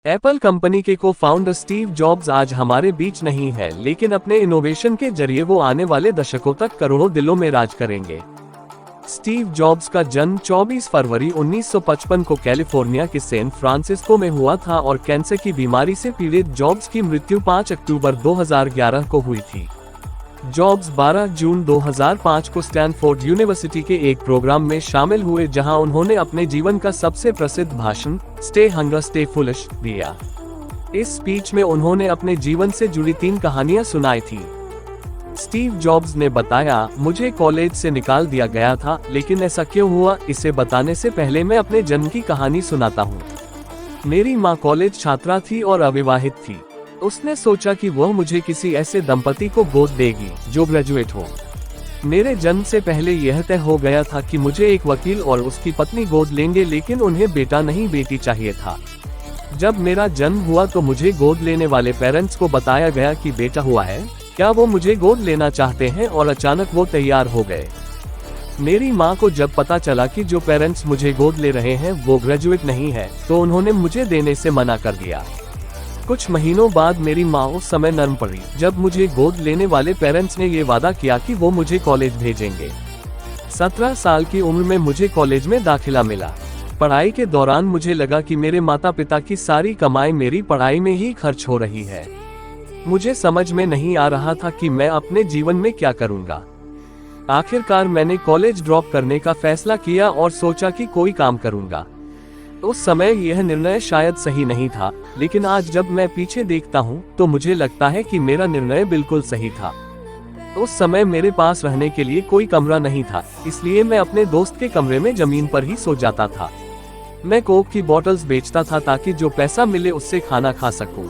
Apple company के को founder Steve jobs आज हमारे बीच नहीं है, लेकिन अपने इनोवेशन के जरिए वो आने वाले दशकों तक करोड़ों दिलों में राज करेंगे। स्टीव जॉब्स का जन्म 24 फरवरी 1955 को कैलिफोर्निया के सैन फ्रांसिस्को में हुआ था और कैंसर की बीमारी से पीड़ित जॉब्स की मृत्यु 5 अक्टूबर 2011 को हुई थी। जॉब्स 12 जून 2005 को स्टैनफोर्ड यूनिवर्सिटी के एक प्रोग्राम में शामिल हुए, जहां उन्होंने अपने जीवन का सबसे प्रसिद्ध भाषण स्टे हंग्री स्टे फूलिश दिया। इस स्पीच में उन्होंने अपने जीवन से जुड़ी 3 कहानियां सुनाई थी। स्टीव जॉब्स ने बताया, मुझे कॉलेज से निकाल दिया गया था, लेकिन ऐसा क्यों हुआ, इसे बताने से पहले मैं अपने जन्म की कहानी सुनाता हूँ। मेरी माँ कॉलेज छात्रा थी और अविवाहित थी। उसने सोचा कि वह मुझे किसी ऐसे दंपति को गोद देगी जो ग्रेजुएट हो। मेरे जन्म से पहले यह तय हो गया था कि मुझे एक वकील और उसकी पत्नी गोद लेंगे, लेकिन उन्हें बेटा नहीं बेटी चाहिए था। जब मेरा जन्म हुआ तो मुझे गोद लेने वाले पेरेंट्स को बताया गया कि बेटा हुआ है, क्या वो मुझे गोद लेना चाहते हैं, और अचानक वो तैयार हो गए। मेरी माँ को जब पता चला कि जो पेरेंट्स मुझे गोद ले रहे हैं वो ग्रेजुएट नहीं है, तो उन्होंने मुझे देने से मना कर दिया। कुछ महीनों बाद मेरी माँ उस समय नर्म पड़ी जब मुझे गोद लेने वाले पेरेंट्स ने ये वादा किया कि वो मुझे कॉलेज भेजेंगे। 17 साल की उम्र में मुझे कॉलेज में दाखिला मिला। पढ़ाई के दौरान मुझे लगा कि मेरे माता पिता की सारी कमाई मेरी पढ़ाई में ही खर्च हो रही है। मुझे समझ में नहीं आ रहा था कि मैं अपने जीवन में क्या करूँगा। आखिरकार मैंने कॉलेज ड्रॉप करने का फैसला किया और सोचा कि कोई काम करूँगा। उस समय यह निर्णय शायद सही नहीं था, लेकिन आज जब मैं पीछे देखता हूँ तो मुझे लगता है कि मेरा निर्णय बिल्कुल सही था। उस समय मेरे पास रहने के लिए कोई कमरा नहीं था, इसलिए मैं अपने दोस्त के कमरे में जमीन पर ही सो जाता था। मैं कोक की बोतल्स बेचता था ताकि जो पैसा मिले उससे खाना खा सकूं।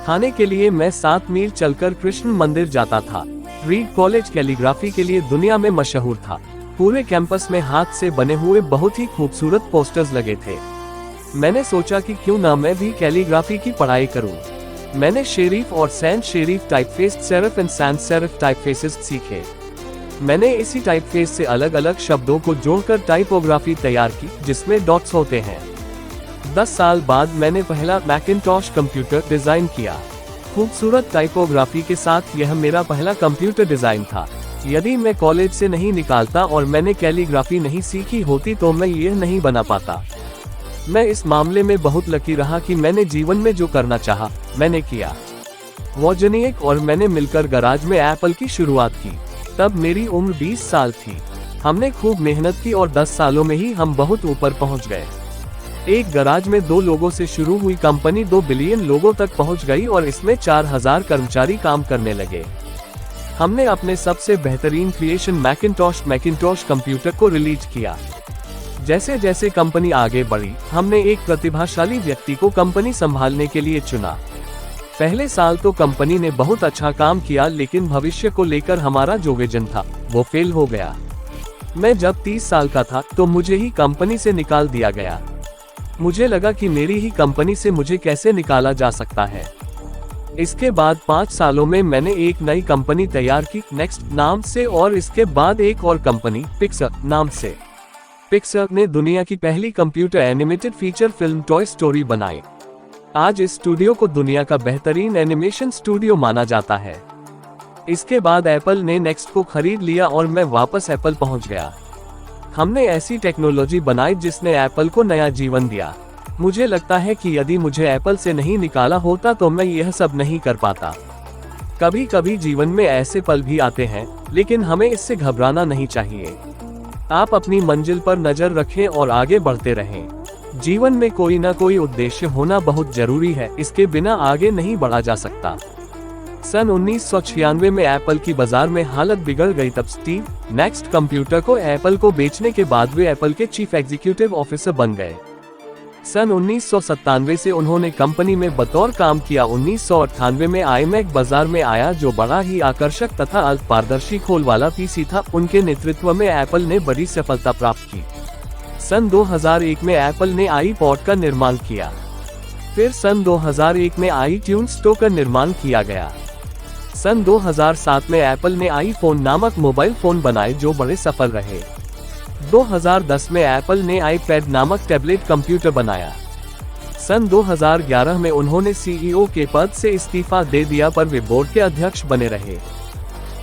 खाने के लिए मैं 7 मील चलकर कृष्ण मंदिर जाता था। रीड कॉलेज कैलीग्राफी के लिए दुनिया में मशहूर था। पूरे कैंपस में हाथ से बने हुए बहुत ही खूबसूरत पोस्टर्स लगे थे। मैंने सोचा कि क्यों ना मैं भी कैलीग्राफी की पढ़ाई करूं। मैंने शेरिफ और sans serif typefaces, serif and sans serif typefaces सीखे। मैंने इसी टाइपफेस से अलग अलग शब्दों को जोड़कर टाइपोग्राफी तैयार की, जिसमें डॉट्स होते हैं। 10 साल बाद मैंने पहला मैकिन्टॉश कंप्यूटर डिजाइन किया। खूबसूरत टाइपोग्राफी के साथ यह मेरा पहला कंप्यूटर डिजाइन था। यदि मैं कॉलेज से नहीं निकालता और मैंने कैलीग्राफी नहीं सीखी होती तो मैं यह नहीं बना पाता। मैं इस मामले में बहुत लकी रहा कि मैंने जीवन में जो करना चाहा, मैंने किया। वोजनिएक और मैंने मिलकर गराज में एप्पल की शुरुआत की। तब मेरी उम्र 20 साल थी। हमने खूब मेहनत की और 10 सालों में ही हम बहुत ऊपर पहुंच गए। एक गराज में 2 लोगों से शुरू हुई कंपनी 2 बिलियन लोगों तक पहुंच गई और इसमें 4000 कर्मचारी काम करने लगे। हमने अपने सबसे बेहतरीन क्रिएशन मैकिन्टॉश कंप्यूटर को रिलीज किया। जैसे जैसे कंपनी आगे बढ़ी, हमने एक प्रतिभाशाली व्यक्ति को कंपनी संभालने के लिए चुना। पहले साल तो कंपनी ने बहुत अच्छा काम किया, लेकिन भविष्य को लेकर हमारा जो विजन था वो फेल हो गया। मैं जब 30 साल का था तो मुझे ही कंपनी से निकाल दिया गया। मुझे लगा कि मेरी ही कंपनी से मुझे कैसे निकाला जा सकता है। इसके बाद 5 सालों में मैंने एक नई कंपनी तैयार की, नेक्स्ट नाम से, और इसके बाद एक और कंपनी पिक्सर नाम से। पिक्सर ने दुनिया की पहली computer animated feature film toy story बनाई। आज इस स्टूडियो को दुनिया का बेहतरीन एनिमेशन स्टूडियो माना जाता है। इसके बाद एप्पल ने नेक्स्ट को खरीद लिया और मैं वापस एप्पल पहुंच गया। हमने ऐसी टेक्नोलॉजी बनाई जिसने एप्पल को नया जीवन दिया। मुझे लगता है कि यदि मुझे एप्पल से नहीं निकाला होता तो मैं यह सब नहीं कर पाता। कभी कभी जीवन में ऐसे पल भी आते हैं, लेकिन हमें इससे घबराना नहीं चाहिए। आप अपनी मंजिल पर नजर रखें और आगे बढ़ते रहें। जीवन में कोई ना कोई उद्देश्य होना बहुत जरूरी है, इसके बिना आगे नहीं बढ़ा जा सकता। सन 1996 में एप्पल की बाजार में हालत बिगड़ गई। तब स्टीव नेक्स्ट कंप्यूटर को एप्पल को बेचने के बाद वे एप्पल के चीफ एग्जीक्यूटिव ऑफिसर बन गए। सन 1997 से उन्होंने कंपनी में बतौर काम किया। 1998 में iMac बाजार में आया, जो बड़ा ही आकर्षक तथा अल्प पारदर्शी खोल वाला पीसी था। उनके नेतृत्व में एप्पल ने बड़ी सफलता प्राप्त की। सन 2001 में एप्पल ने iPod का निर्माण किया। फिर सन 2001 में iTunes स्टोर का निर्माण किया गया। सन 2007 में एप्पल ने iPhone नामक मोबाइल फोन बनाए, जो बड़े सफल रहे। 2010 में एप्पल ने iPad नामक टैबलेट कंप्यूटर बनाया। सन 2011 में उन्होंने सीईओ के पद से इस्तीफा दे दिया, पर वे बोर्ड के अध्यक्ष बने रहे।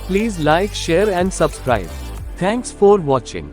Please like, share and subscribe. Thanks for watching.